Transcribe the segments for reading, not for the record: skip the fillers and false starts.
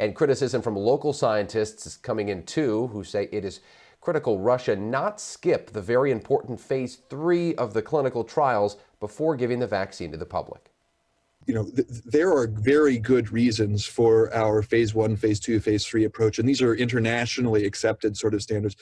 And criticism from local scientists is coming in too, who say it is critical Russia not skip the very important phase 3 of the clinical trials before giving the vaccine to the public. There are very good reasons for our phase 1, phase 2, phase 3 approach, and these are internationally accepted sort of standards.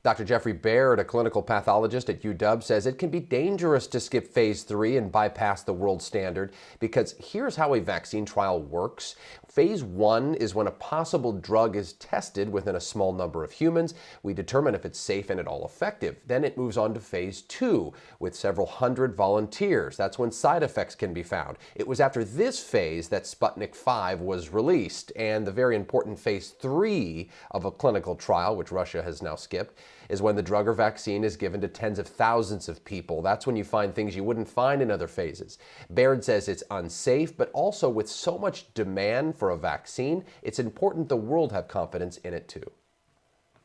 Dr. Jeffrey Baird, a clinical pathologist at UW, says it can be dangerous to skip phase 3 and bypass the world standard because here's how a vaccine trial works. Phase 1 is when a possible drug is tested within a small number of humans. We determine if it's safe and at all effective. Then it moves on to phase 2 with several hundred volunteers. That's when side effects can be found. It was after this phase that Sputnik 5 was released, and the very important phase 3 of a clinical trial, which Russia has now skipped, is when the drug or vaccine is given to tens of thousands of people. That's when you find things you wouldn't find in other phases. Baird says it's unsafe, but also with so much demand for a vaccine, it's important the world have confidence in it too.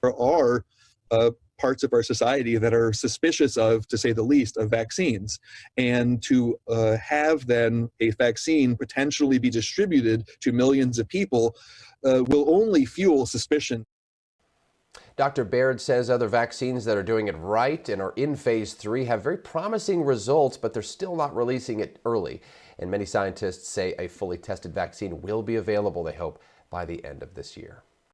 There are parts of our society that are suspicious of, to say the least, of vaccines. And to have then a vaccine potentially be distributed to millions of people will only fuel suspicion. Dr. Baird says other vaccines that are doing it right and are in phase 3 have very promising results, but they're still not releasing it early. And many scientists say a fully tested vaccine will be available, they hope, by the end of this year.